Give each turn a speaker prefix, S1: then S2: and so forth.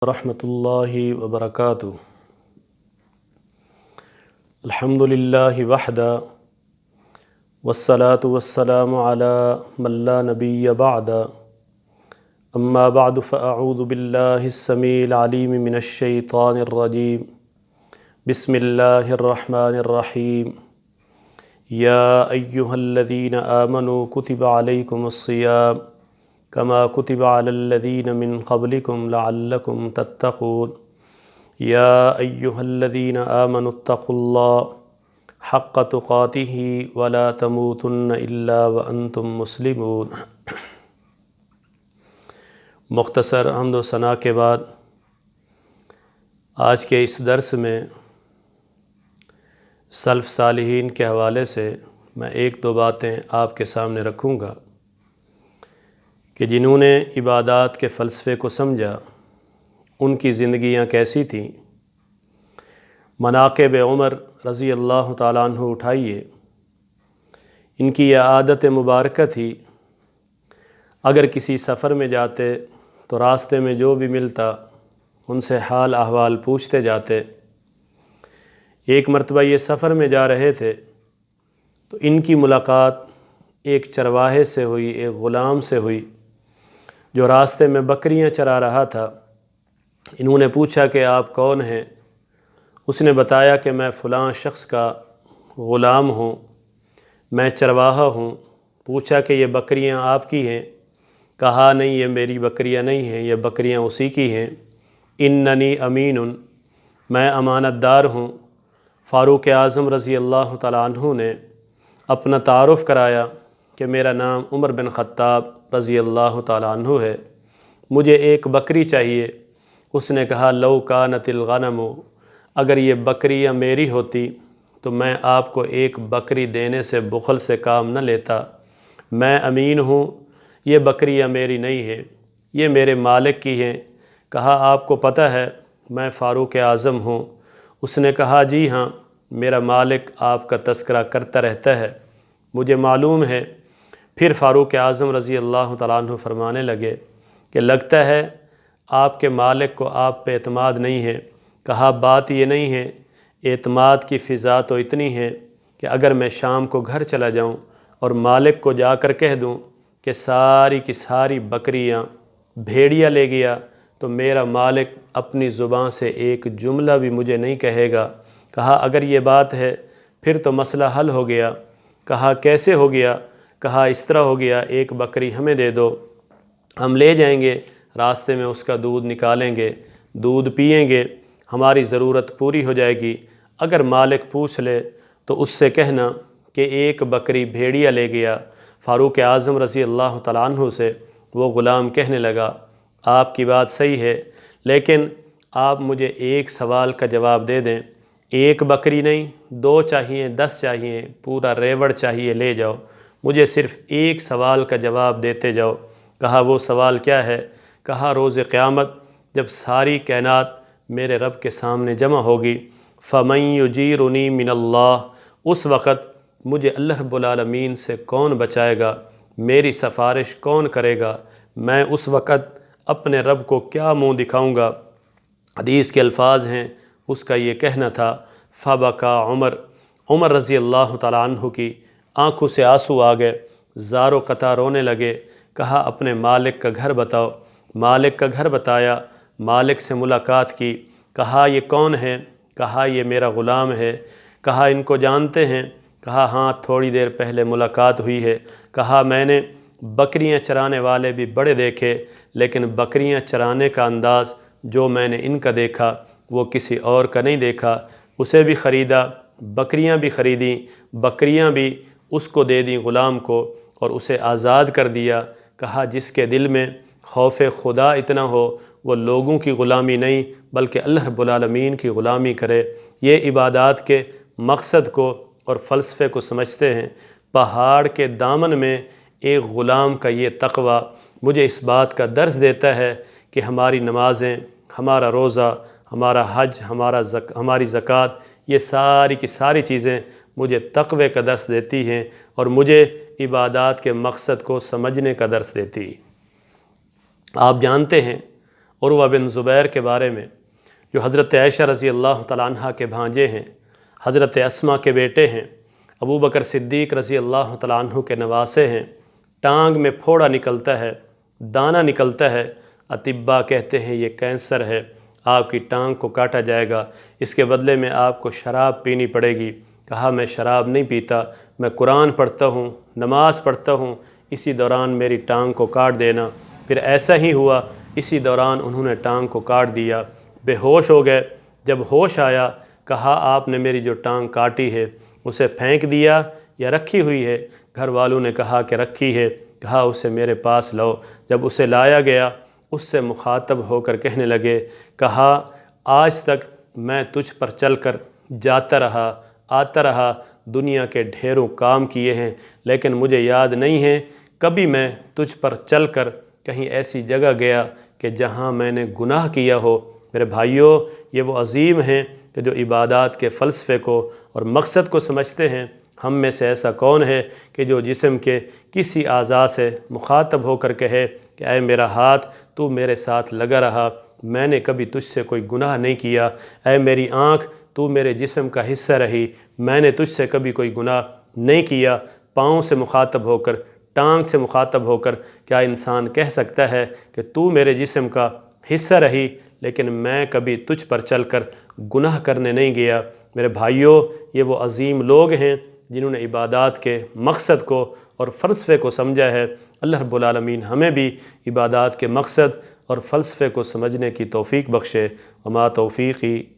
S1: ورحمۃ اللہ وبرکاتہ۔ الحمد للہ وحدہ والصلاة والسلام علی من لا نبی بعد، اما بعد فاعوذ باللہ السمیع العلیم من الشیطان الرجیم، بسم اللہ الرحمن الرحیم۔ یا ایہا الذین آمنوا کتب علیکم الصیام کما کتب علی الذین من قبلکم لعلکم تتقون۔ یا ایہا الذین آمنوا اتقوا اللہ حق تقاتہ ولا تموتن الا وانتم مسلمون۔ مختصر حمد و ثناء کے بعد آج کے اس درس میں سلف صالحین کے حوالے سے میں ایک دو باتیں آپ کے سامنے رکھوں گا کہ جنہوں نے عبادات کے فلسفے کو سمجھا ان کی زندگیاں کیسی تھیں۔ مناقب عمر رضی اللہ تعالیٰ عنہ اٹھائیے، ان کی یہ عادت مبارکہ تھی، اگر کسی سفر میں جاتے تو راستے میں جو بھی ملتا ان سے حال احوال پوچھتے جاتے۔ ایک مرتبہ یہ سفر میں جا رہے تھے تو ان کی ملاقات ایک چرواہے سے ہوئی، ایک غلام سے ہوئی جو راستے میں بکریاں چرا رہا تھا۔ انہوں نے پوچھا کہ آپ کون ہیں؟ اس نے بتایا کہ میں فلاں شخص کا غلام ہوں، میں چرواہا ہوں۔ پوچھا کہ یہ بکریاں آپ کی ہیں؟ کہا نہیں، یہ میری بکریاں نہیں ہیں، یہ بکریاں اسی کی ہیں۔ اننی امین، میں امانت دار ہوں۔ فاروق اعظم رضی اللہ تعالیٰ عنہ نے اپنا تعارف کرایا کہ میرا نام عمر بن خطاب رضی اللہ تعالیٰ عنہ ہے، مجھے ایک بکری چاہیے۔ اس نے کہا لو کانت الغنم، اگر یہ بکریاں میری ہوتی تو میں آپ کو ایک بکری دینے سے بخل سے کام نہ لیتا۔ میں امین ہوں، یہ بکریاں میری نہیں ہیں، یہ میرے مالک کی ہیں۔ کہا آپ کو پتہ ہے میں فاروق اعظم ہوں؟ اس نے کہا جی ہاں، میرا مالک آپ کا تذکرہ کرتا رہتا ہے، مجھے معلوم ہے۔ پھر فاروق اعظم رضی اللہ تعالیٰ عنہ فرمانے لگے کہ لگتا ہے آپ کے مالک کو آپ پہ اعتماد نہیں ہے۔ کہا بات یہ نہیں ہے، اعتماد کی فضا تو اتنی ہے کہ اگر میں شام کو گھر چلا جاؤں اور مالک کو جا کر کہہ دوں کہ ساری کی ساری بکریاں بھیڑیا لے گیا تو میرا مالک اپنی زبان سے ایک جملہ بھی مجھے نہیں کہے گا۔ کہا اگر یہ بات ہے پھر تو مسئلہ حل ہو گیا۔ کہا کیسے ہو گیا؟ کہا اس طرح ہو گیا، ایک بکری ہمیں دے دو، ہم لے جائیں گے، راستے میں اس کا دودھ نکالیں گے، دودھ پئیں گے، ہماری ضرورت پوری ہو جائے گی۔ اگر مالک پوچھ لے تو اس سے کہنا کہ ایک بکری بھیڑیا لے گیا۔ فاروق اعظم رضی اللہ تعالیٰ عنہ سے وہ غلام کہنے لگا آپ کی بات صحیح ہے، لیکن آپ مجھے ایک سوال کا جواب دے دیں۔ ایک بکری نہیں، 2 چاہیے، 10 چاہیے، پورا ریوڑ چاہیے، لے جاؤ، مجھے صرف ایک سوال کا جواب دیتے جاؤ۔ کہا وہ سوال کیا ہے؟ کہا روز قیامت جب ساری کائنات میرے رب کے سامنے جمع ہوگی، فَمَن يُجِيرُنِي مِنَ اللَّهِ، اس وقت مجھے اللہ رب العالمین سے کون بچائے گا، میری سفارش کون کرے گا، میں اس وقت اپنے رب کو کیا منہ دکھاؤں گا؟ حدیث کے الفاظ ہیں، اس کا یہ کہنا تھا فَبَكَى عمر رضی اللہ تعالیٰ عنہ کی آنکھوں سے آنسو آ گئے، زار و قطع رونے لگے۔ کہا اپنے مالک کا گھر بتاؤ۔ مالک کا گھر بتایا، مالک سے ملاقات کی۔ کہا یہ کون ہے؟ کہا یہ میرا غلام ہے۔ کہا ان کو جانتے ہیں؟ کہا ہاں، تھوڑی دیر پہلے ملاقات ہوئی ہے۔ کہا میں نے بکریاں چرانے والے بھی بڑے دیکھے، لیکن بکریاں چرانے کا انداز جو میں نے ان کا دیکھا وہ کسی اور کا نہیں دیکھا۔ اسے بھی خریدا، بکریاں بھی خریدیں، بکریاں بھی اس کو دے دیں غلام کو، اور اسے آزاد کر دیا۔ کہا جس کے دل میں خوف خدا اتنا ہو وہ لوگوں کی غلامی نہیں بلکہ اللہ رب العالمین کی غلامی کرے۔ یہ عبادات کے مقصد کو اور فلسفے کو سمجھتے ہیں۔ پہاڑ کے دامن میں ایک غلام کا یہ تقوی مجھے اس بات کا درس دیتا ہے کہ ہماری نمازیں، ہمارا روزہ، ہمارا حج، ہماری زکوٰۃ، یہ ساری کی ساری چیزیں مجھے تقوی کا درس دیتی ہیں اور مجھے عبادات کے مقصد کو سمجھنے کا درس دیتی۔ آپ جانتے ہیں عروہ بن زبیر کے بارے میں، جو حضرت عائشہ رضی اللہ تعالیٰ عنہ کے بھانجے ہیں، حضرت اسما کے بیٹے ہیں، ابو بکر صدیق رضی اللہ تعالیٰ عنہ کے نواسے ہیں، ٹانگ میں پھوڑا نکلتا ہے، دانہ نکلتا ہے، اطباء کہتے ہیں یہ کینسر ہے، آپ کی ٹانگ کو کاٹا جائے گا، اس کے بدلے میں آپ کو شراب پینی پڑے گی۔ کہا میں شراب نہیں پیتا، میں قرآن پڑھتا ہوں، نماز پڑھتا ہوں، اسی دوران میری ٹانگ کو کاٹ دینا۔ پھر ایسا ہی ہوا، اسی دوران انہوں نے ٹانگ کو کاٹ دیا، بے ہوش ہو گئے۔ جب ہوش آیا کہا آپ نے میری جو ٹانگ کاٹی ہے اسے پھینک دیا یا رکھی ہوئی ہے؟ گھر والوں نے کہا کہ رکھی ہے۔ کہا اسے میرے پاس لاؤ۔ جب اسے لایا گیا اس سے مخاطب ہو کر کہنے لگے، کہا آج تک میں تجھ پر چل کر جاتا رہا، آتا رہا، دنیا کے ڈھیروں کام کیے ہیں، لیکن مجھے یاد نہیں ہے کبھی میں تجھ پر چل کر کہیں ایسی جگہ گیا کہ جہاں میں نے گناہ کیا ہو۔ میرے بھائیوں، یہ وہ عظیم ہیں کہ جو عبادات کے فلسفے کو اور مقصد کو سمجھتے ہیں۔ ہم میں سے ایسا کون ہے کہ جو جسم کے کسی اعضاء سے مخاطب ہو کر کہے کہ اے میرا ہاتھ تو میرے ساتھ لگا رہا، میں نے کبھی تجھ سے کوئی گناہ نہیں کیا، اے میری آنکھ تو میرے جسم کا حصہ رہی، میں نے تجھ سے کبھی کوئی گناہ نہیں کیا۔ پاؤں سے مخاطب ہو کر، ٹانگ سے مخاطب ہو کر کیا انسان کہہ سکتا ہے کہ تو میرے جسم کا حصہ رہی لیکن میں کبھی تجھ پر چل کر گناہ کرنے نہیں گیا؟ میرے بھائیوں، یہ وہ عظیم لوگ ہیں جنہوں نے عبادات کے مقصد کو اور فلسفے کو سمجھا ہے۔ اللہ رب العالمین ہمیں بھی عبادات کے مقصد اور فلسفے کو سمجھنے کی توفیق بخشے۔ وما توفیقی